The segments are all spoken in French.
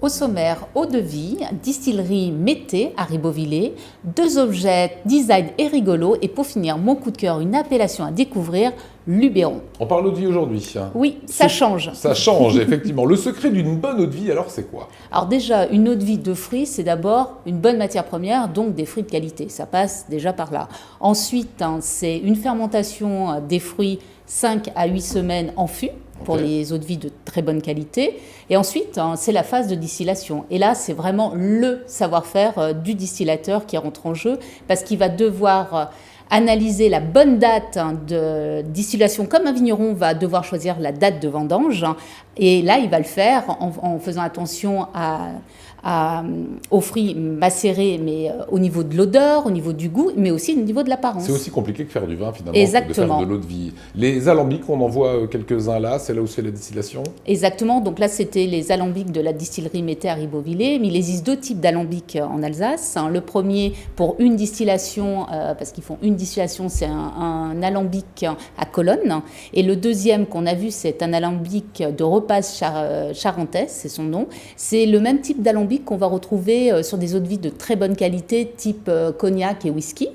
Au sommaire, eau de vie, distillerie Mété à Ribeauvillé, 2 objets, design et rigolo. Et pour finir, mon coup de cœur, une appellation à découvrir, Luberon. On parle eau de vie aujourd'hui. Oui, ça change. Ça change, effectivement. Le secret d'une bonne eau de vie, alors, c'est quoi? Alors déjà, une eau de vie de fruits, c'est d'abord une bonne matière première, donc des fruits de qualité. Ça passe déjà par là. Ensuite, c'est une fermentation des fruits 5 à 8 semaines en fût pour les eaux de vie de très bonne qualité. Et ensuite, c'est la phase de distillation. Et là, c'est vraiment le savoir-faire du distillateur qui rentre en jeu parce qu'il va devoir analyser la bonne date de distillation, comme un vigneron va devoir choisir la date de vendange. Et là, il va le faire en faisant attention aux fruits macérés, mais au niveau de l'odeur, au niveau du goût, mais aussi au niveau de l'apparence. C'est aussi compliqué que faire du vin, finalement, Exactement. que de faire de l'eau de vie. Les alambics, on en voit quelques-uns là, c'est là où c'est la distillation? Exactement, donc là, c'était les alambics de la distillerie Mété à Ribeauvillé, mais il existe 2 types d'alambics en Alsace. Le premier, pour une distillation, parce qu'ils font une distillation, c'est un alambic à Cologne. Et le deuxième qu'on a vu, c'est un alambic de Repasse charentaise, c'est son nom. C'est le même type d'alambic qu'on va retrouver sur des eaux de vie de très bonne qualité, type cognac et whisky.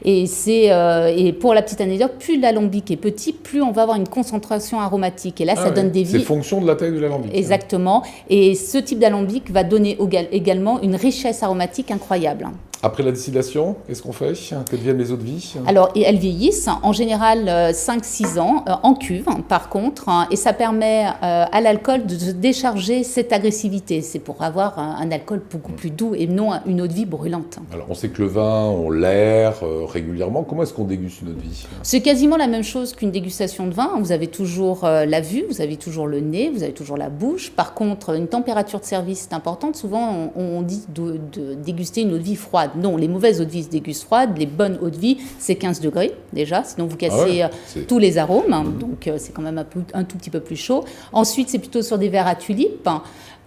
Et pour la petite anecdote, plus l'alambic est petit, plus on va avoir une concentration aromatique. Et là, ça donne des vies. C'est fonction de la taille de l'alambic. Exactement. Et ce type d'alambic va donner également une richesse aromatique incroyable. Après la distillation, qu'est-ce qu'on fait? Que deviennent les eaux de vie? Alors, elles vieillissent, en général 5-6 ans, en cuve par contre, et ça permet à l'alcool de décharger cette agressivité. C'est pour avoir un alcool beaucoup plus doux et non une eau de vie brûlante. Alors, on sait que le vin, on l'aère régulièrement. Comment est-ce qu'on déguste une eau de vie? C'est quasiment la même chose qu'une dégustation de vin. Vous avez toujours la vue, vous avez toujours le nez, vous avez toujours la bouche. Par contre, une température de service est importante. Souvent, on dit de déguster une eau de vie froide. Non, les mauvaises eaux de vie se dégustent froides, les bonnes eaux de vie, c'est 15 degrés déjà, sinon vous cassez tous les arômes, donc c'est quand même un tout petit peu plus chaud. Ensuite, c'est plutôt sur des verres à tulipes.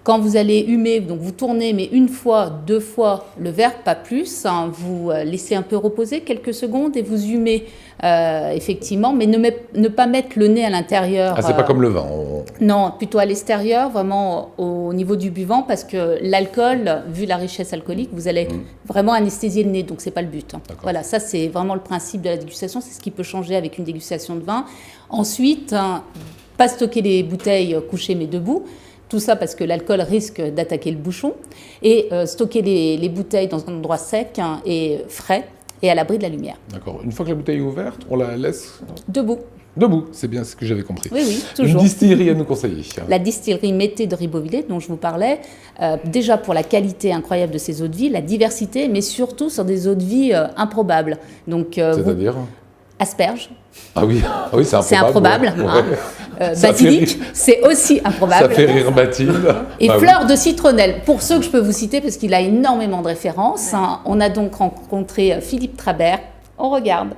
Quand vous allez humer, donc vous tournez, mais 1 fois, 2 fois le verre, pas plus. Vous laissez un peu reposer quelques secondes et vous humez effectivement, mais ne pas mettre le nez à l'intérieur. Ah, c'est pas comme le vin. Non, plutôt à l'extérieur, vraiment au niveau du buvant, parce que l'alcool, vu la richesse alcoolique, vous allez vraiment anesthésier le nez, donc c'est pas le but. Voilà, ça c'est vraiment le principe de la dégustation, c'est ce qui peut changer avec une dégustation de vin. Ensuite, pas stocker les bouteilles couchées mais debout. Tout ça parce que l'alcool risque d'attaquer le bouchon. Et stocker les bouteilles dans un endroit sec et frais et à l'abri de la lumière. D'accord. Une fois que la bouteille est ouverte, on la laisse debout. Debout, c'est bien ce que j'avais compris. Oui, oui, toujours. Une distillerie à nous conseiller. La distillerie Mété de Ribeauvillé, dont je vous parlais, déjà pour la qualité incroyable de ces eaux de vie, la diversité, mais surtout sur des eaux de vie improbables. Donc, c'est-à-dire asperges. Ah oui, c'est improbable. C'est improbable. Basilic, c'est aussi improbable. Ça fait rire Mathilde. Et fleurs de citronnelle, pour ceux que je peux vous citer, parce qu'il a énormément de références. On a donc rencontré Philippe Trabert. On regarde.